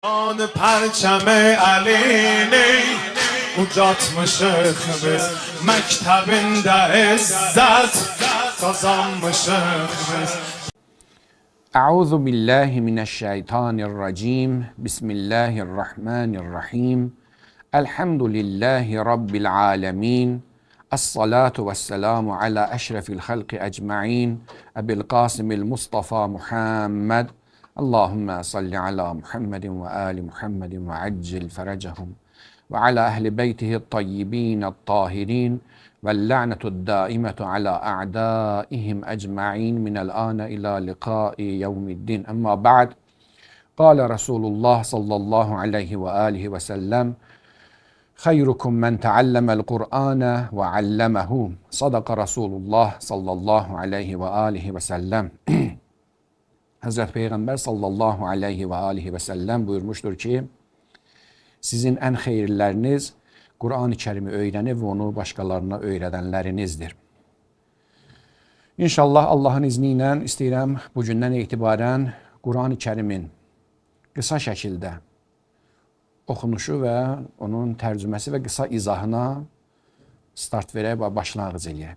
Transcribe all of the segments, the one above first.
آن پرچم علینی ucatmışıq biz məktəbində izzət qazanmışıq biz. Euzu billahi mineşşeytanirracim. Bismillahirrahmanirrahim. Elhamdülillahi rabbil alamin. Es-salatu vesselamu ala eşrefil halqi ecmaîn. Ebil Qasimil Mustafa Muhammed. Allahümme salli ala Muhammedin ve ali Muhammedin ve accil ferecehum. Ve ala ehli beytihi tayyibin tahirin. Ve la'netud daimetu ala a'daihim ecma'in minel ane ila liqai yevmiddin. Amma ba'd. Kâle Resulullah sallallahu aleyhi ve alihi ve sellem. Hayrukum men teallemel Kur'ane ve allemehu. Sadaka Resulullah sallallahu aleyhi ve alihi ve sellem. Hazreti Peygamber sallallahu aleyhi ve alihi ve sellem buyurmuştur ki, sizin en hayırlarınız Kur'an-ı Kerim'i öğrenip ve onu başkalarına öğretenlerinizdir. İnşallah Allah'ın izniyle istəyirəm bu gündən etibarən Kur'an-ı Kerim'in qısa şəkildə oxunuşu və onun tərcüməsi və qısa izahına start verək və başlanğıc eləyək.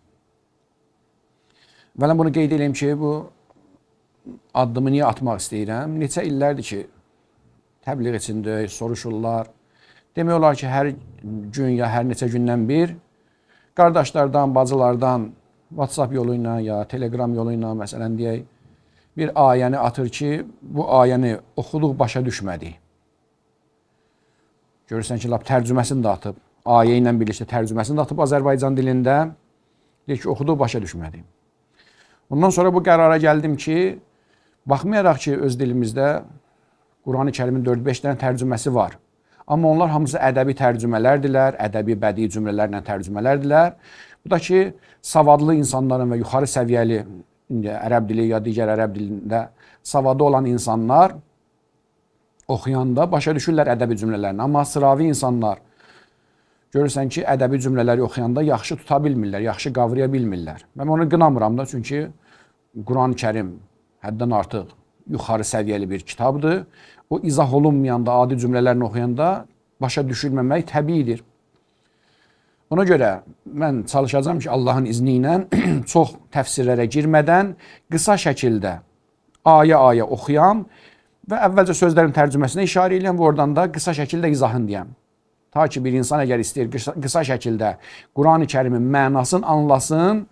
Və mən bunu qeyd edeyim ki, bu addımı niyə atmaq istəyirəm? Neçə illərdir ki, təbliğ içində soruşurlar. Demək olar ki, hər gün ya hər neçə gündən bir qardaşlardan, bacılardan WhatsApp yolu ilə ya Telegram yolu ilə məsələn deyək, bir ayəni atır ki, bu ayəni oxuduq, başa düşmədik. Görürsən ki, tərcüməsini də atıb, ayə ilə birlikdə tərcüməsini də atıb Azərbaycan dilində, deyir ki, oxuduq, başa düşmədik. Ondan sonra bu qərara gəldim ki, baxmayaraq ki, öz dilimizdə Kur'an-ı Kerim'in 4-5 dənə tərcüməsi var. Amma onlar hamısı ədəbi tərcümələrdirlər, ədəbi bədii cümlələrlə tərcümələrdirlər. Bu da ki, savadlı insanların və yuxarı səviyyəli ərəb dili ya digər ərəb dilində savadı olan insanlar oxuyanda başa düşürlər ədəbi cümlələrini. Amma sıravi insanlar görürsən ki, ədəbi cümlələri oxuyanda yaxşı tuta bilmirlər, yaxşı qavraya bilmirlər. Mən onu qınamıram da, çünki Kur'an-ı Kerim həddən artıq yuxarı səviyyəli bir kitabdır. O izah olunmayanda, adi cümlələrini oxuyanda başa düşülməmək təbiidir. Ona görə mən çalışacağım ki, Allahın izni ilə çox təfsirlərə girmədən qısa şəkildə ayə-ayə oxuyam və əvvəlcə sözlərin tərcüməsinə işarə edəyəm və oradan da qısa şəkildə izahını deyəm. Ta ki, bir insan əgər istəyir qısa şəkildə Kur'an-ı Kerimin mənasını anlasın,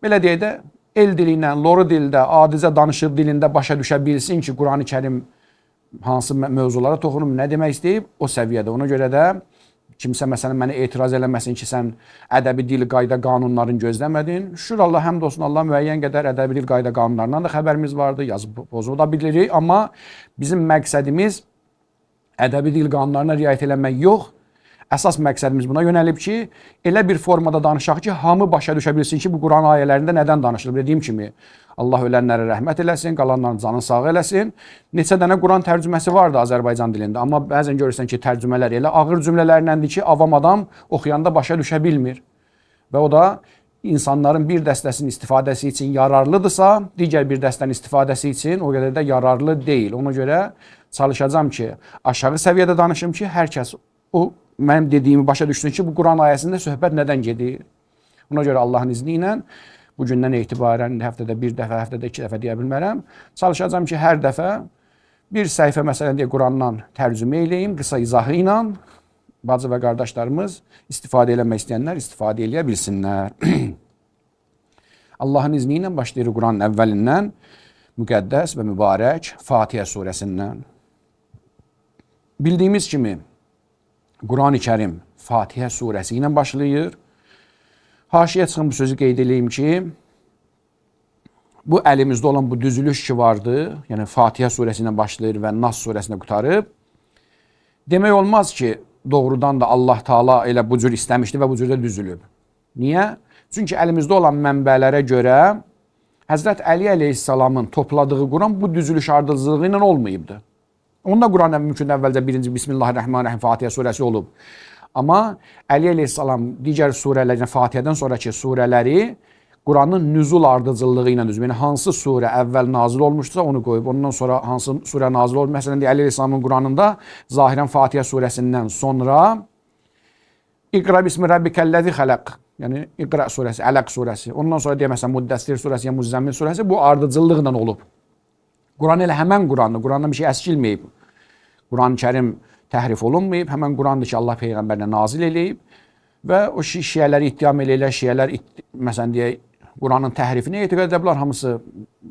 belə deyək də, el dili ilə, loru dildə, adicə danışıq dilində başa düşə bilsin ki, Kur'an-ı Kerim hansı mövzulara toxunub, nə demək istəyib, o səviyyədə. Ona görə də kimsə məsələn mənə etiraz eləməsin ki, sən ədəbi dil, qayda, qanunlarını gözləmədin. Şükür Allah, həmd olsun Allah, müəyyən qədər ədəbi dil, qayda, qanunlarından da xəbərimiz vardı, yazıb pozulu da bilirik. Amma bizim məqsədimiz ədəbi dil, qanunlarına riayət eləmək yox. Əsas məqsədimiz buna yönəlib ki, elə bir formada danışaq ki, hamı başa düşə bilsin ki, bu Quran ayələrində nədən danışılır. Dediyim kimi, Allah ölənlərə rəhmət eləsin, qalanların canını sağ eləsin. Neçə dənə Quran tərcüməsi vardı Azərbaycan dilində, amma bəzən görürsən ki, tərcümələr elə ağır cümlələrləndir ki, avam adam oxuyanda başa düşə bilmir. Və o da insanların bir dəstəsinin istifadəsi üçün yararlıdırsa, digər bir dəstənin istifadəsi üçün o qədər də yararlı deyil. Ona görə çalışacağım ki, aşağı səviyyədə danışım ki, hər kəs o mənim dediyimi başa düşsün ki, bu Quran ayəsində söhbət nədən gedir? Ona görə Allahın izni ilə bu gündən etibarən həftədə bir dəfə, həftədə iki dəfə deyə bilmərəm. Çalışacağım ki, hər dəfə bir səhifə məsələn deyə Qurandan tərcümə eləyim, qısa izahı ilə bacı və qardaşlarımız istifadə eləmək istəyənlər istifadə eləyə bilsinlər. Allahın izni ilə başlayırıq Quranın əvvəlindən, müqəddəs və mübarək Fatihə surəsindən. Bildiyimiz kimi, Quran-ı Kerim Fatihə surəsi ilə başlayır. Haşiyə çıxın bu sözü qeyd edeyim ki, bu əlimizdə olan bu düzülüş ki vardı, yəni Fatihə surəsi ilə başlayır və Nas surəsində qutarıb, demək olmaz ki, doğrudan da Allah Taala elə bu cür istəmişdi və bu cürdə düzülüb. Niyə? Çünki əlimizdə olan mənbələrə görə Həzrət Əli əleyhissalamın topladığı Quran bu düzülüş ardıcılığı ilə olmayıbdı. Onda Quran mümkün əvvəlcə birinci Bismillahirrahmanirrahim Fatihə surəsi olub. Amma Əli əleyhissalam digər surələrdən, Fatihədən sonraki surələri Quranın nüzul ardıcıllığı ilə düzülür. Yəni hansı surə əvvəl nazil olmuşsa onu qoyub, ondan sonra hansı surə nazil olmuş. Məsələn, Əli Əleyhisselamın Quranında zahirən Fatihə surəsindən sonra İqra bismi rabbikellezi xalaq. Yəni İqra surəsi, Ələq surəsi. Ondan sonra deyə məsələn Müddəssir surəsi ya Muzzəmmil surəsi bu ardıcıllıqla olub. Quran elə həmən Qurandır. Qurandan bir şey əskilməyib. Quran-ı Kərim təhrif olunmayıb. Həmən Qurandır ki, Allah peyğəmbərinə nazil eləyib və o şiələri ittiham eləyirlər. Şiələr məsələn deyək Quranın təhrifini etiqad ediblər, hamısı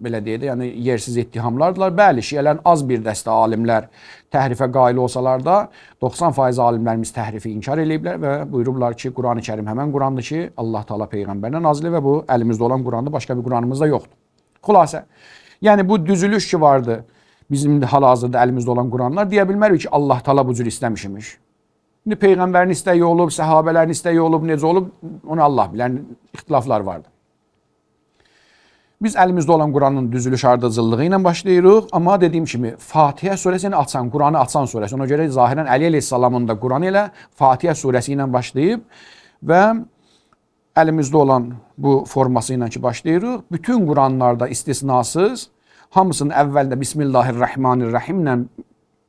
belə deyək də, yəni yersiz ittihamlardılar. Bəli, şiələrin az bir dəstə alimlər təhrifə qail olsalar da 90% alimlərimiz təhrifi inkar eləyiblər və buyurublar ki, Quran-ı Kərim həmən Qurandır ki, Allah Taala peyğəmbərinə nazil və bu əlimizdə olan Qurandır, başqa bir Quranımızda yoxdur. Xülasə, yəni bu düzülüş ki vardı, bizim hal-hazırda əlimizdə olan Quranlar deyə bilmərik ki, Allah Taala bu cür istəmişmiş. İndi peyğəmbərin istəyi olub, səhabələrin istəyi olub, necə olub, onu Allah bilər, ixtilaflar vardı. Biz əlimizdə olan Quranın düzülüş ardıcıllığı ilə başlayırıq. Amma dediyim kimi Fatihə surəsini açan, Quranı açan surəsi. Ona görə zahirən Əli Əleyhisselamın da Quran ilə Fatihə surəsi ilə başlayıb və əlimizdə olan bu forması ilə ki başlayırıq. Bütün Quranlarda istisnasız hamısının əvvəldə Bismillahirrahmanirrahim ilə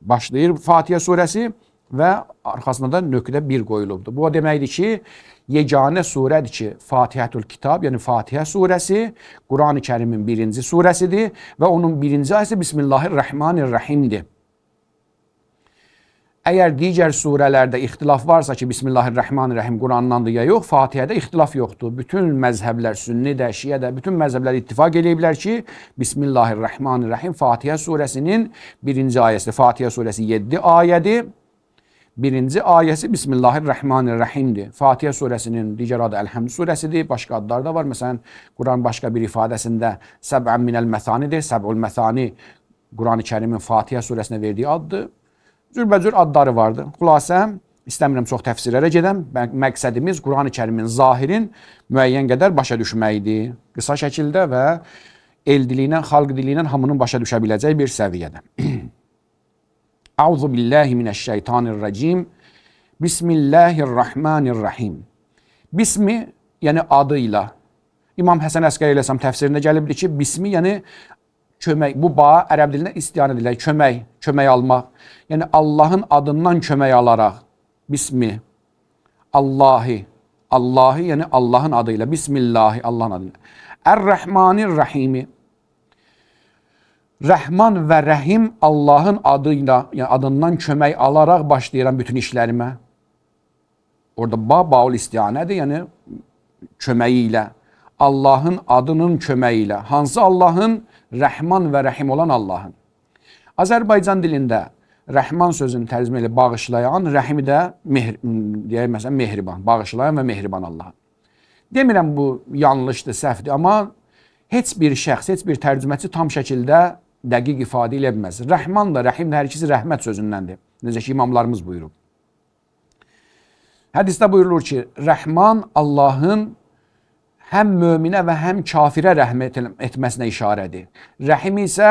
başlayır Fatihə surəsi və arxasında da nöqtə 1 qoyulubdur. Bu o deməkdir ki, yeganə surədir ki, Fatihətül Kitab, yəni Fatihə surəsi Quran-ı Kərimin birinci surəsidir və onun birinci ayəsi Bismillahirrahmanirrahimdir. Əgər digər surələrdə ixtilaf varsa ki, Bismillahirrahmanirrahim Qurandandır ya yox, Fatihədə ixtilaf yoxdur. Bütün məzhəblər, Sünni də, Şiə də, bütün məzhəblər ittifaq eləyiblər ki, Bismillahirrahmanirrahim Fatihə surəsinin birinci ayəsi. Fatihə surəsi 7 ayədir. Birinci ayəsi Bismillahirrahmanirrahimdir. Fatihə surəsinin digər adı Əlhəmd surəsidir. Başqa adlar da var. Məsələn, Quran başqa bir ifadəsində Səb'ən minəl məsanidir. Səb'ül məsani Quran-ı Kərimin Fatihə surəsinə verdiyi addır. Cürbəcür adları vardır. Xülasə, istəmirəm çox təfsirlərə gedəm. Məqsədimiz Quran-ı Kərimin zahirin müəyyən qədər başa düşməkdir. Qısa şəkildə və el dili ilə, xalq dili ilə hamının başa düşə biləcəyi bir səviyyədə. Euzu billahi mineşşeytanirracim. Bismillahirrahmanirrahim. Bismi, yəni adıyla. İmam Həsən Əskəri Əleyhisselam təfsirində gəlibdir ki, bismi, yəni kömək. Bu ba ərəb dilində istianə edilir. Kömək, kömək almaq. Yəni Allahın adından kömək alaraq. Bismi. Allahi. Allahi, yəni Allahın adıyla. Bismillahi, Allahın adıyla. Ər-Rəhmanir-Rəhimi. Rəhman və Rəhim Allahın adıyla, yəni adından kömək alaraq başlayıram bütün işlərimə. Orada baul istianədir, yəni köməyi ilə. Allahın adının köməyi ilə. Hansı Allahın? Rəhman və Rəhim olan Allahın. Azərbaycan dilində Rəhman sözünü tərcümə ilə bağışlayan, Rəhimi də deyək məsələn mehriban, bağışlayan və mehriban Allah. Demirəm bu yanlışdır, səhvdir, amma heç bir şəxs, heç bir tərcüməçi tam şəkildə dəqiq ifadə elə bilməz. Rəhman da, Rəhim də hər ikisi rəhmət sözündəndir. Necə ki, imamlarımız buyurub. Hədisdə buyurulur ki, Rəhman Allahın həm möminə və həm kafirə rəhmət etməsinə işarədir. Rəhim isə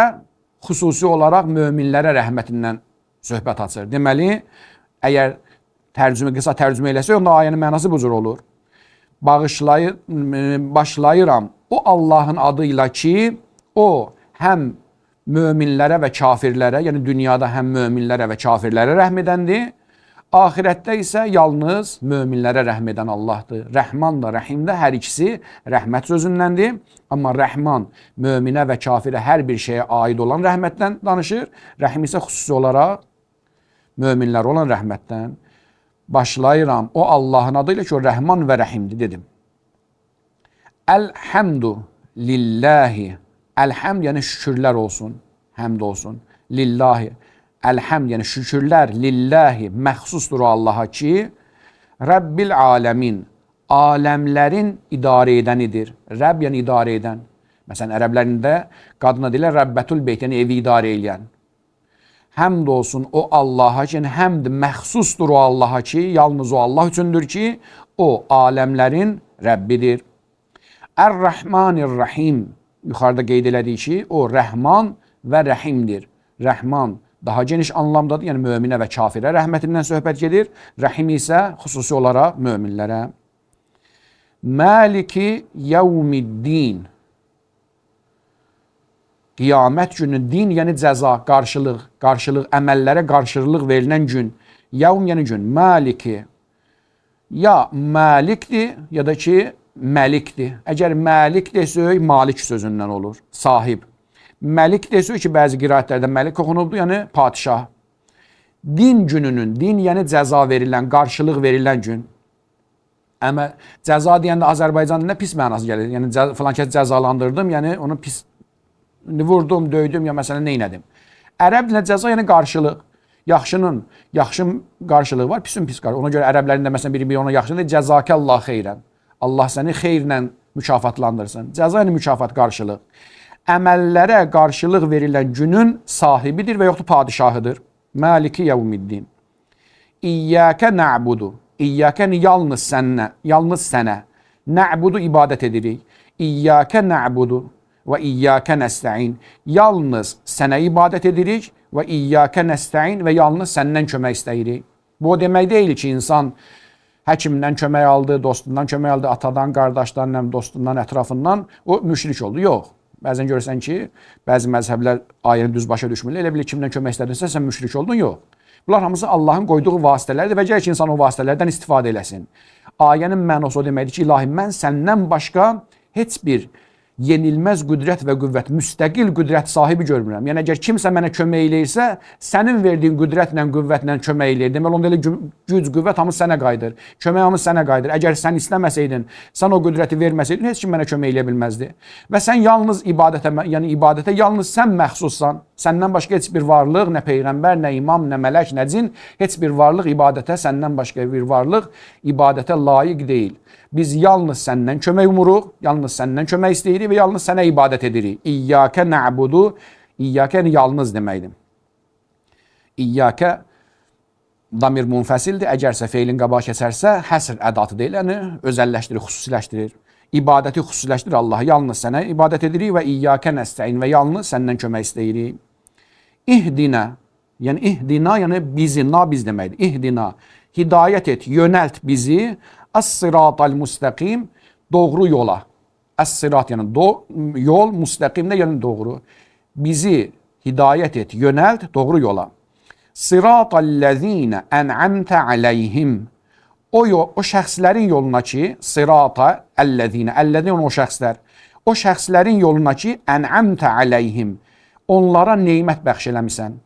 xüsusi olaraq möminlərə rəhmətindən söhbət açır. Deməli, əgər qısa tərcümə eləsə, onda ayənin mənası bu cür olur. Başlayıram o Allahın adıyla ki, o həm möminlərə və kafirlərə, yəni dünyada həm möminlərə və kafirlərə rəhm edəndir, ahirətdə isə yalnız möminlərə rəhm edən Allahdır. Rəhman da, Rəhim də hər ikisi rəhmət sözündəndir. Amma Rəhman möminə və kafirə hər bir şeyə aid olan rəhmətdən danışır. Rəhim isə xüsusi olaraq möminlər olan rəhmətdən. Başlayıram o Allahın adıyla ki, o Rəhman və Rəhimdir dedim. Əlhəmdu lillahi. Əlhəmd yəni şükürlər olsun, həmd olsun. Lillahi. Əlhəmd yəni şükürlər lillahi məxsusdur o Allaha ki, Rəbbil aləmin, aləmlərin idarə edənidir. Rəbb yəni idarə edən. Məsələn, ərəblərində qadına deyirlər Rəbbətül beyt, yəni evi idarə edən. Həmd olsun o Allaha ki, yəni həmd məxsusdur o Allaha ki, yalnız o Allah üçündür ki, o aləmlərin Rəbbidir. Ər-Rəhmanir-Rəhim. Yuxarıda qeyd elədik ki, o Rəhman və Rəhimdir. Rəhman daha geniş anlamdadır, yəni möminə və kafirə rəhmətindən söhbət gedir. Rəhim isə xüsusi olaraq möminlərə. Maliki yevmiddin. Qiyamət günü, din yəni cəza, qarşılıq, əməllərə qarşılıq verilən gün. Yevm yəni gün, maliki. Ya malikdir, ya da ki, məlikdir. Əgər məlik desək, malik sözündən olur, sahib. Məlik desək ki, bəzi qiraətlərdə məlik oxunubdur, yəni padişah. Din gününün, din yəni cəza verilən, qarşılıq verilən gün. Amma cəza deyəndə Azərbaycan dilində pis mənası gəlir. Yəni filan kəs cəzalandırdım, yəni onu pis vurdum, döydüm ya məsələn nə elədim. Ərəb dilində cəza yəni qarşılıq. Yaxşının yaxşı qarşılığı var, pisin pis qarşılığı. Ona görə ərəblərində məsələn biri ona yaxşı deyir, cəzakəllah xeyrən. Allah səni xeyrlə mükafatlandırsın. Cəza yəni mükafat, qarşılıq. Əməllərə qarşılıq verilən günün sahibidir və yoxdur padişahıdır. Maliki yevmiddin. İyyəkə na'budu. İyyəkə yalnız sənə. Na'budu ibadət edirik. İyyəkə na'budu və iyyəkə nəstəin. Yalnız sənə ibadət edirik və iyyəkə nəstəin və yalnız səndən kömək istəyirik. Bu o demək deyil ki, insan həkimdən kömək aldı, dostundan kömək aldı, atadan, qardaşdan, dostundan, ətrafından o müşrik oldu. Yox. Bəzən görürsən ki, bəzi məzhəblər ayəni düz başa düşmürlər. Elə bilir kimdən kömək istədinsə sən müşrik oldun. Yox. Bunlar hamısı Allahın qoyduğu vasitələrdir və gərək ki, insan o vasitələrdən istifadə eləsin. Ayənin mənası o deməkdir ki, ilahi mən səndən başqa heç bir yenilməz qüdrət və qüvvət, müstəqil qüdrət sahibi görmürəm. Yəni, əgər kimsə mənə kömək eləyirsə, sənin verdiyin qüdrətlə, qüvvətlə kömək eləyir. Deməli, onda elə güc, qüvvət hamı sənə qayıdır. Kömək hamı sənə qayıdır. Əgər sən istəməsəydin, sən o qüdrəti verməsəydin, heç kim mənə kömək eləyə bilməzdi. Və sən yalnız ibadətə yalnız sən məxsussan. Səndən başqa heç bir varlıq, nə peyğəmbər, nə imam, nə mələk, nə cin, heç bir varlıq ibadətə, səndən başqa bir varlıq ibadətə layiq deyil. Biz yalnız səndən kömək umuruq, yalnız səndən kömək istəyirik və yalnız sənə ibadət edirik. İyyəkə na'budu, iyyəkə yalnız deməkdir. İyyəkə damir munfəsildir. Əgərsə feilin qabağa keçərsə, həsr ədatı deyil, yəni özəlləşdirir, xüsusiləşdirir. İbadəti xüsusiləşdirir Allah. Yalnız sənə ibadət edirik və iyyəkə nəstəin və yalnız səndən kömək istəyirik. İhdina, yəni bizi, biz deməkdir. İhdina, hidayət et, yönəlt bizi. Əs-sıratal müstəqim, doğru yola. Əs-sırat yəni yol, müstəqim də yəni doğru. Bizi hidayət et, yönəlt doğru yola. Sıratallezine en'amte aleyhim. O şəxslərin yoluna ki, sırata ellezine, ellezine o şəxslər. O şəxslərin yoluna ki, en'amte aleyhim. Onlara neymət bəxş eləmisən.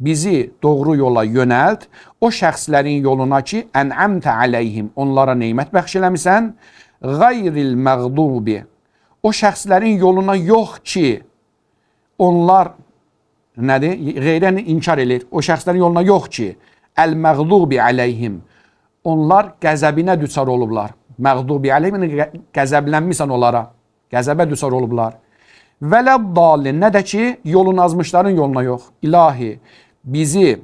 Bizi doğru yola yönəlt, o şəxslərin yoluna ki, ən'amtə aleyhim, onlara neymət bəxş eləmisən, qayril məğdubi, o şəxslərin yoluna yox ki, onlar, nədir, qeyrəni inkar edir, o şəxslərin yoluna yox ki, əl-məğdubi aleyhim, onlar qəzəbinə düçar olublar, məğdubi aleyhim, qəzəblənmisən onlara, qəzəbə düçar olublar, vələb-dalin, nə də ki, yolun azmışların yoluna yox, ilahi, bizi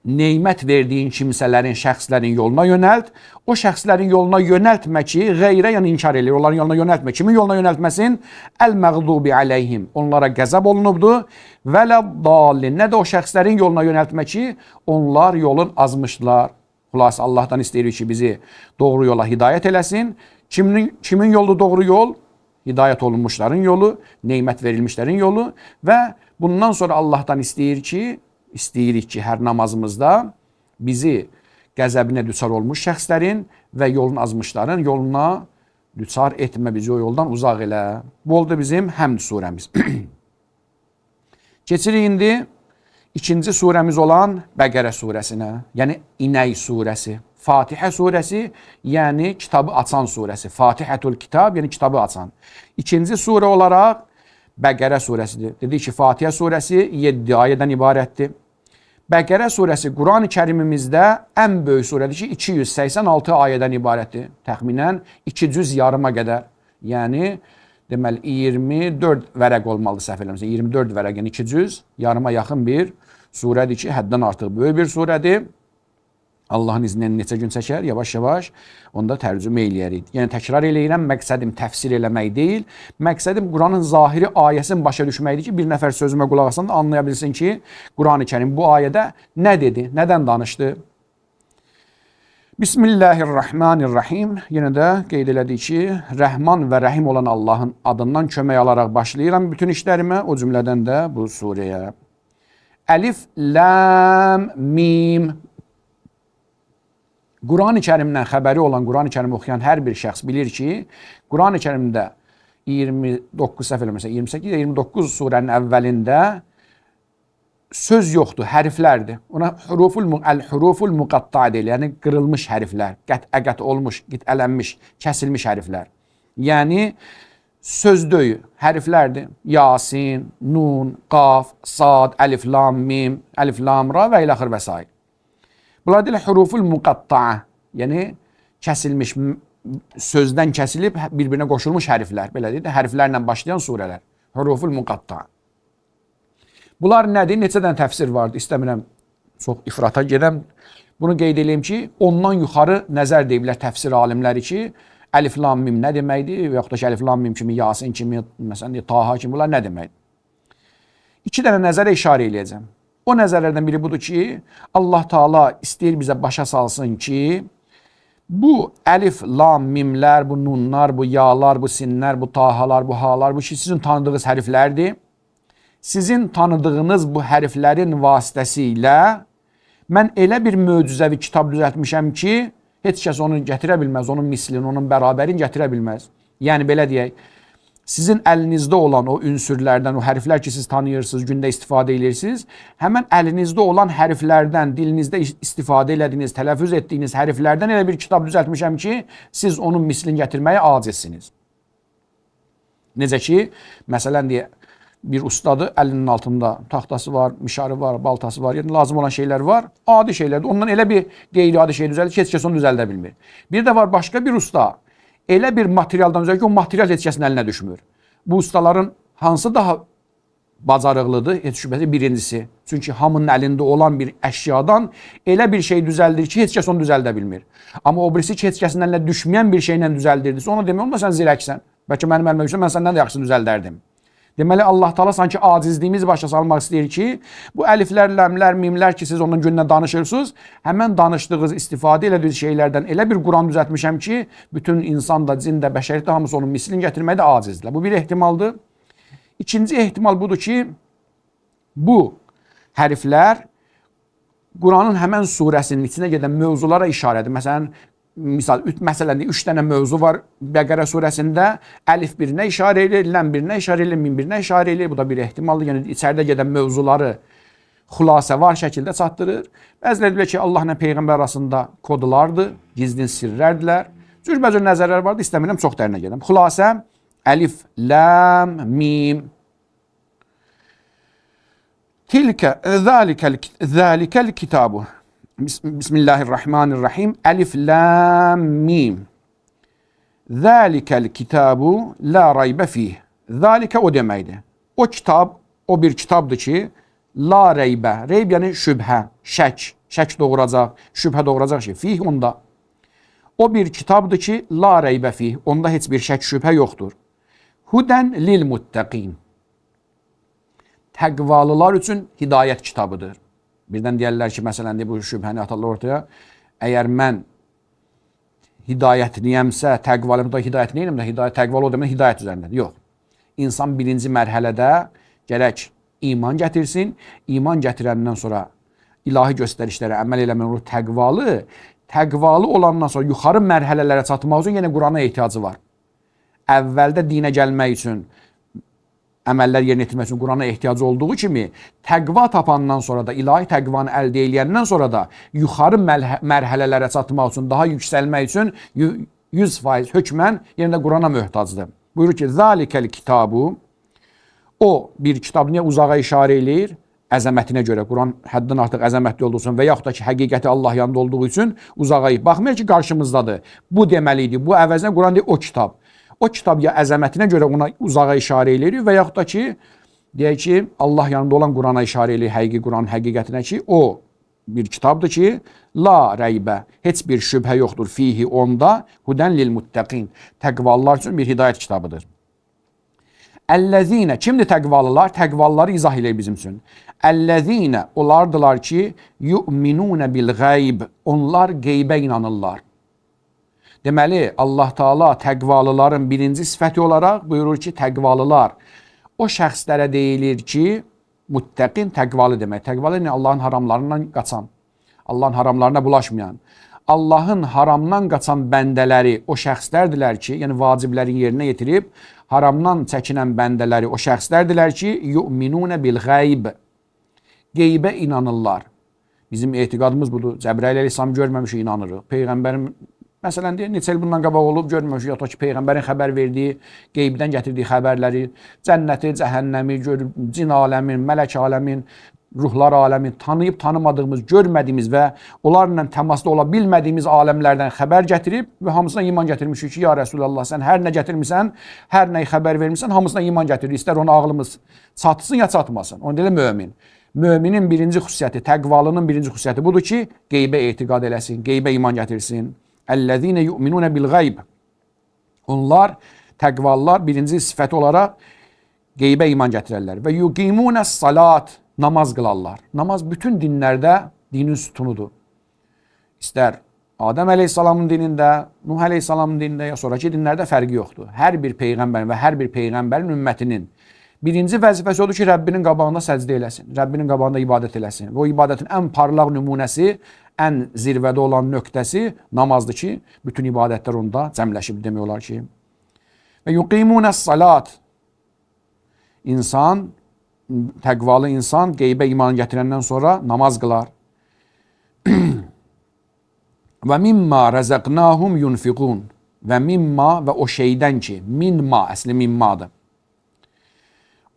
neymət verdiyin kimsələrin, şəxslərin yoluna yönəlt. O şəxslərin yoluna yönəltmə ki, qeyrə yəni inkar edir. Onların yoluna yönəltmə. Kimin yoluna yönəltməsin? Əl-məğdubi aleyhim. Onlara qəzəb olunubdur. Vələb-dalin. Nə də o şəxslərin yoluna yönəltmə ki, onlar yolun azmışdılar. Xülasə Allahdan istəyirik ki, bizi doğru yola hidayət eləsin. Kimin yolu doğru yol? Hidayət olunmuşların yolu, neymət verilmişlərin yolu və bundan sonra Allahdan istəyirik ki, hər namazımızda bizi qəzəbinə düçar olmuş şəxslərin və yolun azmışların yoluna düçar etmə, bizi o yoldan uzaq elə. Bu oldu bizim Həmd surəmiz. Keçirik indi ikinci surəmiz olan Bəqərə surəsinə, yəni İnək surəsi. Fatihə surəsi, yəni kitabı açan surəsi. Fatihətul kitab, yəni kitabı açan. İkinci surə olaraq Bəqərə surəsidir. Dedik ki, Fatihə surəsi 7 ayədən ibarətdir. Bəqərə surəsi Quran-ı Kərimimizdə ən böyük surədir ki, 286 ayədən ibarətdir. Təxminən 200 yarıma qədər. Yəni, deməli, 24 vərəq olmalıdır səhv eləmirəmsə. 24 vərəq, yəni 200 yarıma yaxın bir surədir ki, həddən artıq böyük bir surədir. Allahın izni neçə gün çəkər, yavaş-yavaş onda tərcümə eləyərik. Yəni, təkrar eləyirəm, məqsədim təfsir eləmək deyil. Məqsədim Quranın zahiri ayəsini başa düşməkdir ki, bir nəfər sözümə qulaq asan da anlaya bilsin ki, Quran-ı Kərim bu ayədə nə dedi, nədən danışdı? Bismillahirrahmanirrahim. Yenə də qeyd elədik ki, Rəhman və Rəhim olan Allahın adından kömək alaraq başlayıram bütün işlərimə, o cümlədən də bu surəyə. Əlif, Lam, Mim. Quran-ı Kərimdən xəbəri olan, Quran-ı Kərimi oxuyan hər bir şəxs bilir ki, Quran-ı Kərimdə 29 səhv eləmirsə, 28-29 surənin əvvəlində söz yoxdur, hərflərdir. Ona huruful muqatta deyilir, yəni qırılmış hərflər, qət olmuş, qitələnmiş, kəsilmiş hərflər. Yəni söz döyü, hərflərdir. Yasin, Nun, Qaf, Sad, Əlif, Lam, Mim, Əlif, Lam, Ra və ilaxır və s. Bunlar deyilir huruful muqatta, yəni kəsilmiş, sözdən kəsilib bir-birinə qoşulmuş hərflər. Belə deyil, hərflərlə başlayan surələr. Huruful muqatta. Bunlar nədir? Neçə dənə təfsir vardır? İstəmirəm çox ifrata gedəm. Bunu qeyd edeyim ki, ondan yuxarı nəzər deyiblər təfsir alimləri ki, Əlif Lam Mim nə deməkdir? Və yaxud da ki, Əlif Lam Mim kimi, Yasin kimi, məsələn, Taha kimi bunlar nə deməkdir? 2 dənə nəzərə işarə edəcəm. O nəzərlərdən biri budur ki, Allah Taala istəyir bizə başa salsın ki, bu Əlif Lam Mimlər, bu Nunlar, bu Yalar, bu Sinlər, bu Tahalar, bu Halar, bu ki, sizin tanıdığınız hərflərdir. Sizin tanıdığınız bu hərflərin vasitəsilə mən elə bir möcüzəvi kitab düzəltmişəm ki, heç kəs onu gətirə bilməz, onun mislini, onun bərabərini gətirə bilməz. Yəni, belə deyək, sizin əlinizdə olan o ünsürlərdən, o hərflər ki, siz tanıyırsınız, gündə istifadə edirsiniz, həmən əlinizdə olan hərflərdən, dilinizdə istifadə elədiyiniz, tələffüz etdiyiniz hərflərdən elə bir kitab düzəltmişəm ki, siz onun mislini gətirməyə acizsiniz. Necə ki, məsələn deyək, bir ustadır, əlinin altında taxtası var, mişarı var, baltası var, yəni lazım olan şeylər var, adi şeylərdir. Ondan elə bir qeyri-adi şey düzəldir ki, heç kəs onu düzəldə bilmir. Bir də var başqa bir usta, elə bir materialdan düzəldir ki, o material heç kəsin əlinə düşmür. Bu ustaların hansı daha bacarıqlıdır? Heç şübhəsiz birincisi. Çünki hamının əlində olan bir əşyadan elə bir şey düzəldir ki, heç kəs onu düzəldə bilmir. Amma o birisi ki, heç kəsin əlinə düşməyən bir şeylə düzəldirdirsə, ona demək olmaz, sən zirəksən. Bəlkə mənim əlimə düşsə, mən səndən də yaxşısını düzəldərdim. Deməli, Allah Taala sanki acizliyimizi başa salmaq istəyir ki, bu əliflər, ləmlər, mimlər ki, siz ondan günlə danışırsınız, həmən danışdığınız, istifadə elədiyiniz şeylərdən elə bir Quran düzəltmişəm ki, bütün insan da, cin də, bəşəriyyət də hamısı onun mislini gətirməkdə acizdir. Bu bir ehtimaldır. İkinci ehtimal budur ki, bu hərflər Quranın həmən surəsinin içinə gedən mövzulara işarədir. Məsələn, 3 dənə mövzu var Bəqərə surəsində. Əlif birinə işarə edir, Ləm birinə işarə edir, Mim birinə işarə edir. Bu da bir ehtimaldır. Yəni, içəridə gedən mövzuları xülasə var şəkildə çatdırır. Bəziləri bilir ki, Allah ilə Peyğəmbər arasında kodlardır, gizlin sirrərdilər. Cürbəcür nəzərlər vardır, istəmirəm çox dərinə gedəm. Xülasə, Əlif, Ləm, Mim. Tilkə, zəlikəl kitabu. Bismillahirrahmanirrahim. Əlif, Lam, Mim. Zəlikəl kitabu la raybə fih. Zəlikə o deməkdir. O kitab, o bir kitabdır ki, la reybə. Reyb yəni şübhə, şək doğuracaq, şübhə doğuracaq şey. Fih onda. O bir kitabdır ki, la reybə fih. Onda heç bir şək, şübhə yoxdur. Hudən lil muttəqin. Təqvalılar üçün hidayət kitabıdır. Birdən deyərlər ki, məsələn, bu şübhəni atarlar ortaya. Əgər mən hidayətliyəmsə, təqvalımda hidayət neyəm də, təqvalı o demək hidayət üzərindədir. Yox. İnsan birinci mərhələdə gərək iman gətirsin. İman gətirəndən sonra ilahi göstərişlərə əməl eləmək olur təqvalı. Təqvalı olandan sonra yuxarı mərhələlərə çatmaq üçün yenə Qurana ehtiyacı var. Əvvəldə dinə gəlmək üçün, əməllər yerinə yetirmək üçün Qurana ehtiyacı olduğu kimi, təqva tapandan sonra da, ilahi təqvanı əldə eləyəndən sonra da yuxarı mərhələlərə çatmaq üçün, daha yüksəlmək üçün 100% hökmən yenə də Qurana möhtacdır. Buyurur ki, zəlikəl kitabu, o bir kitab niyə uzağa işarə eləyir? Əzəmətinə görə, Quran həddən artıq əzəmətli olduğu üçün və yaxud da ki, həqiqəti Allah yanında olduğu üçün uzağa baxmayır ki, qarşımızdadır. Bu deməliydi, bu əvəzinə Quran deyir, o kitab. O kitab ya əzəmətinə görə ona uzağa işarə eləyir və yaxud da ki, deyək ki, Allah yanında olan Qurana işarə eləyir, həqiqi Quranın həqiqətinə ki, o bir kitabdır ki, la reybə, heç bir şübhə yoxdur fihi onda, hudən lil muttəqin, təqvalılar üçün bir hidayət kitabıdır. Əllezine, kimdir təqvalılar? Təqvalıları izah edir bizim üçün. Əllezine, onlardılar ki, yu'minune bil gayb. Onlar qeybə inanırlar. Deməli, Allah Taala təqvalıların birinci sifəti olaraq buyurur ki, təqvalılar o şəxslərə deyilir ki, muttəqin təqvalı demək. Təqvalı nə? Allahın haramlarından qaçan, Allahın haramlarına bulaşmayan, Allahın haramdan qaçan bəndələri o şəxslərdirlər ki, yəni vaciblərin yerinə yetirib, haramdan çəkinən bəndələri o şəxslərdirlər ki, yu'minune bil gayb. Qeybə inanırlar. Bizim etiqadımız budur. Cəbrayıl əleyhissalam görməmişik, inanırıq. Peyğəmbərin, məsələn deyir, neçə il bundan qabaq olub görməmişik, ya da ki, Peyğəmbərin xəbər verdiyi, qeybdən gətirdiyi xəbərləri, cənnəti, cəhənnəmi, cin aləmin, mələk aləmin, ruhlar aləmi, tanıyıb tanımadığımız, görmədiyimiz və onlarla təmasda ola bilmədiyimiz aləmlərdən xəbər gətirib və hamısına iman gətirmişik ki, ya Rəsulallah, sən hər nə gətirmirsən, hər nəyi xəbər vermirsən, hamısına iman gətirir. İstər onu ağlımız çatsın ya çatmasın. Onu deyil mömin. Müminin birinci xüsusiyyəti, təqvalının birinci xüsusiyyəti budur ki, qeybə etiqad eləsin, qeybə iman gətirsin. Əllezine yu'minune bil gayb. Onlar, təqvalılar birinci sifəti olaraq qeybə iman gətirərlər. Və yuqimunəs salat, namaz qılarlar. Namaz bütün dinlərdə dinin sütunudur. İstər Adəm əleyhissalamın dinində, Nuh əleyhissalamın dinində, ya sonraki dinlərdə fərqi yoxdur. Hər bir peyğəmbərin və hər bir peyğəmbərin ümmətinin birinci vəzifəsi odur ki, Rəbbinin qabağında səcdə eləsin, Rəbbinin qabağında ibadət eləsin. Və o ibadətin ən parlaq nümunəsi, ən zirvədə olan nöqtəsi namazdır ki, bütün ibadətlər onda cəmləşib demək olar ki. Və yuqimunəs salat. İnsan, təqvalı insan qeybə iman gətirəndən sonra namaz qılar. Və mimma rəzəqnahum yunfiqun. Və mimma və o şeydən ki, minma, əsli mimmadır.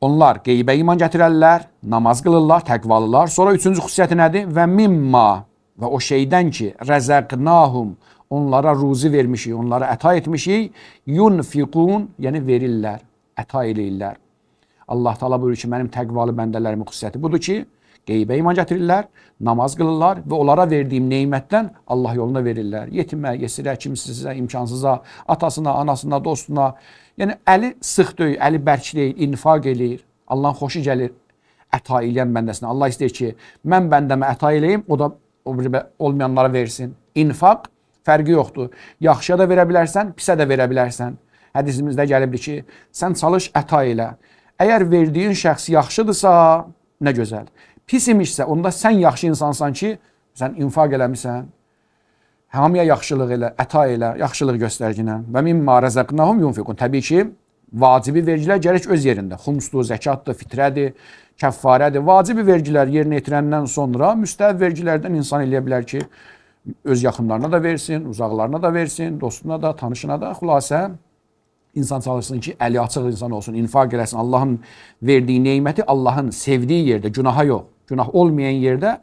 Onlar qeybə iman gətirərlər, namaz qılırlar, təqvalılar. Sonra üçüncü xüsusiyyəti nədir? Və mimma və o şeydən ki, rəzəqnahum, onlara ruzi vermişik, onlara əta etmişik, yunfiqun, yəni verirlər, əta eləyirlər. Allah Taala buyurur ki, mənim təqvalı bəndələrimin xüsusiyyəti budur ki, qeybə iman gətirirlər, namaz qılırlar və onlara verdiyim neymətdən Allah yoluna verirlər. Yetimə, yesirə, kimsizə, imkansıza, atasına, anasına, dostuna. Yəni əli sıx deyil, əli bərk deyil, infaq eləyir. Allahın xoşu gəlir əta eləyən bəndəsinə. Allah istəyir ki, mən bəndəmə əta eləyim, o da olmayanlara versin. İnfaq fərqi yoxdur. Yaxşıya da verə bilərsən, pisə də verə bilərsən. Hədisimizdə gəlibdir ki, sən çalış əta elə. Əgər verdiyin şəxs yaxşıdırsa, nə gözəl. Pis imişsə, onda sən yaxşı insansan ki, sən infaq eləmirsən. Hamıya yaxşılıq elə, əta elə, yaxşılıq göstərginə. Və mimma rəzəqnahum yunfiqun. Təbii ki, vacibi vergilər gərək öz yerində. Xumsdur, zəkatdır, fitrədir, kəffarədir. Vacibi vergilər yerinə yetirəndən sonra müstəhəb vergilərdən insan eləyə bilər ki, öz yaxınlarına da versin, uzaqlarına da versin, dostuna da, tanışına da. Xülasə, İnsan çalışsın ki, əli açıq insan olsun, infaq eləsin. Allahın verdiyi neyməti Allahın sevdiyi yerdə, günaha yox. Günah olmayan yerdə,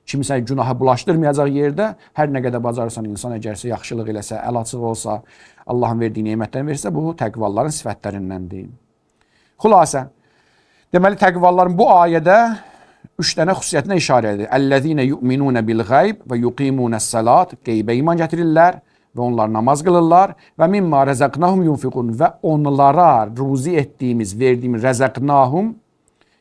kimsə günaha bulaşdırmayacaq yerdə, hər nə qədər bacarırsan insan əgərsə, yaxşılıq eləsə, əl açıq olsa, Allahın verdiyi neymətdən verirsə, bu təqvalıların sifətlərindəndir. Xülasə, deməli təqvalıların bu ayədə 3 dənə xüsusiyyətinə işarə edir. Əllezine yu'minune bil gayb və yuqimunəs salat, qeybə iman gətirirlər və onlar namaz qılırlar və mimma rəzəqnahum yunfiqun və onlara ruzi etdiyimiz, verdiyimiz rəzəqnahum,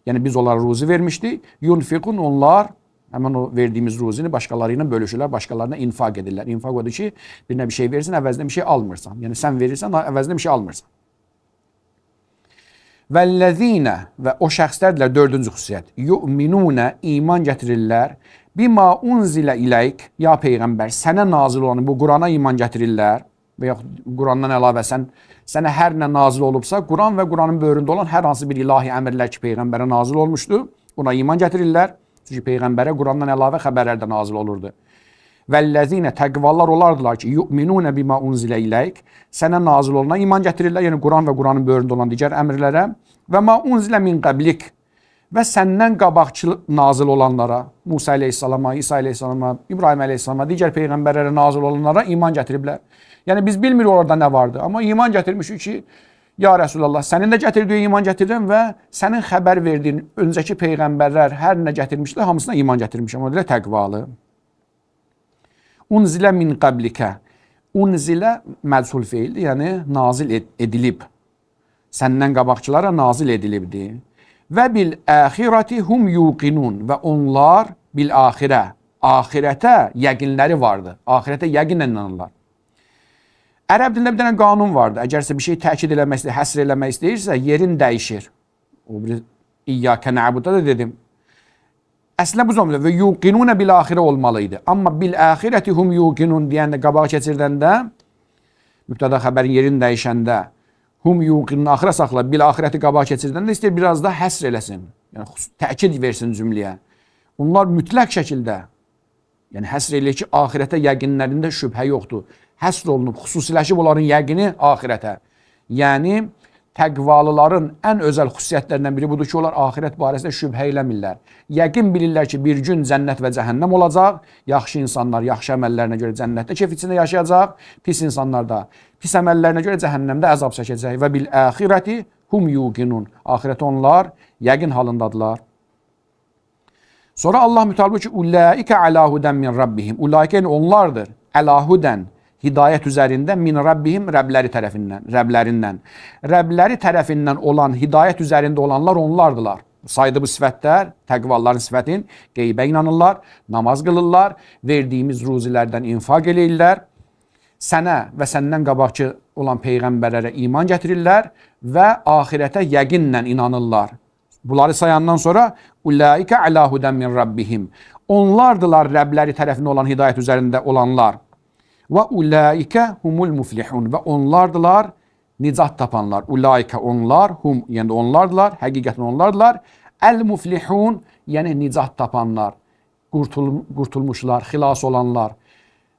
yəni biz onlara ruzi vermişdik, yunfiqun onlar həmin o verdiyimiz ruzini başqaları ilə bölüşürlər, başqalarına infaq edirlər. İnfaq odur ki, birinə bir şey verirsən, əvəzində bir şey almırsan. Yəni sən verirsən, əvəzində bir şey almırsan. Vəllezine və o şəxslərdirlər dördüncü xüsusiyyət. Yu'minune iman gətirirlər. Bima unzilə iləyk, ya Peyğəmbər, sənə nazil olanı, bu Qurana iman gətirirlər və yaxud Qurandan əlavə sənə hər nə nazil olubsa, Quran və Quranın böyründə olan hər hansı bir ilahi əmrlər ki, Peyğəmbərə nazil olmuşdur, buna iman gətirirlər. Çünki Peyğəmbərə Qurandan əlavə xəbərlər də nazil olurdu. Vəllezine təqvalar olardılar ki, yu'minune bima unzilə iləyk, sənə nazil olana iman gətirirlər, yəni Quran və Quranın böyründə olan digər əmrlərə və ma unzilə min qablik və səndən qabaqçı nazil olanlara, Musa əleyhissalama, İsa əleyhissalama, İbrahim əleyhissalama, digər peyğəmbərlərə nazil olanlara iman gətiriblər. Yəni biz bilmirik orada nə vardı, amma iman gətirmişik ki, ya Rəsulallah, sənin də gətirdiyi iman gətirirəm və sənin xəbər verdiyin öncəki peyğəmbərlər hər nə gətirmişlər, hamısına iman gətirmişəm. O da təqvalı. Unzilə min qablikə. Unzilə məchul feildir, yəni nazil edilib. səndən qabaqçılara nazil edilibdi. Və bil axirati hum yuqinun və onlar bil axirə, axirətə yəqinləri vardı. Axirətə yəqinlə inanırlar. Ərəb dilində bir dənə qanun vardı. Əgərsə bir şey təkid eləmək istəyir, həsr eləmək istəyirsə, yerin dəyişir. O bir İyyəkə nə'budə də dedim. Əslində bu zəmində və yuqinunə bil axirə olmalıydı. Amma bil axirəti hum yuqinun deyəndə qabağa keçirdəndə mübtəda xəbərin yerini dəyişəndə hum yuqinun axıra saxla, bil axirəti qabağa keçirdəndə istəyir biraz da həsr eləsin. Yəni təkid versin cümləyə. Onlar mütləq şəkildə yəni həsr eləyir ki, axirətə yəqinlərində şübhə yoxdur. Həsr olunub, xüsusiləşib onların yəqini axirətə. Yəni təqvalıların ən özəl xüsusiyyətlərindən biri budur ki, onlar axirət barəsində şübhə eləmirlər. Yəqin bilirlər ki, bir gün cənnət və cəhənnəm olacaq. Yaxşı insanlar yaxşı əməllərinə görə cənnətdə keyf içində yaşayacaq. Pis insanlar da pis əməllərinə görə cəhənnəmdə əzab çəkəcək. Və bil axirəti hum yuqinun. Axirətə onlar yəqin halındadılar. Sonra Allah mütalibi ki, ulaikə alə hudən min rabbihim. Ulaikə yəni onlardır. Alə hudən. Hidayət üzərində min Rabbihim Rəbləri tərəfindən. Rəbləri tərəfindən olan, hidayət üzərində olanlar onlardılar. Saydı bu sifətlər, təqvaların sifətin, qeybə inanırlar, namaz qılırlar, verdiyimiz ruzilərdən infaq eləyirlər, sənə və səndən qabaqçı olan peyğəmbərlərə iman gətirirlər və axirətə yəqinlə inanırlar. Bunları sayandan sonra ulaikə alə hudən min Rabbihim. Onlardılar Rəbləri tərəfindən olan hidayət üzərində olanlar. Və ulaikə humul muflihun və onlardılar nicat tapanlar. Ulaikə onlar, hum yəni onlardılar, həqiqətən onlardılar. El-muflihun yəni nicat tapanlar, qurtulmuşlar, xilas olanlar,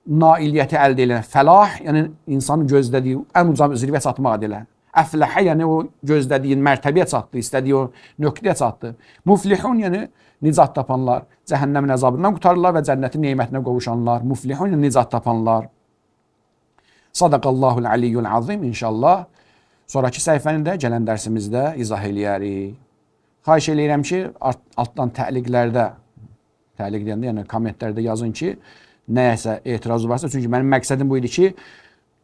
nailiyyəti əldə edən. Fəlah yəni insanın gözlədiyi ən uca zirvəyə çatmaq edilə. Əfləhə yəni o gözlədiyin mərtəbəyə çatdı, istədiyi o nöqtəyə çatdı. Muflihun yəni nicat tapanlar, cəhənnəmin əzabından qurtarırlar və cənnətin nemətinə qovuşanlar. Muflihun yəni nicat tapanlar. Sadaqallahul aliyyul azim inşallah. Sonraki səhifəni də gələn dərsimizdə izah eləyərik. Xahiş eləyirəm ki, altdan təliqlərdə, təliq deyəndə yəni kommentlərdə yazın ki, nəyəsə etirazı varsa. Çünki mənim məqsədim bu idi ki,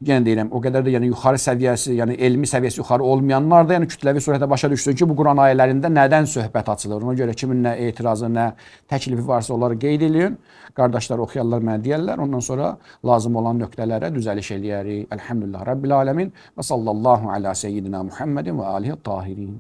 yenə deyirəm, o qədər də yəni yuxarı səviyyəsi, yəni elmi səviyyəsi yuxarı olmayanlar da yəni kütləvi surətdə başa düşsün ki, bu Quran ayələrində nədən söhbət açılır. Ona görə kimin nə etirazı, nə təklifi varsa onları qeyd edin. Qardaşlar oxuyanlar mənə deyərlər. Ondan sonra lazım olan nöqtələrə düzəliş eləyərik. Elhamdülillah Rabbil aləmin və sallallahu alə seyyidina Muhammedin və alihi tahirin.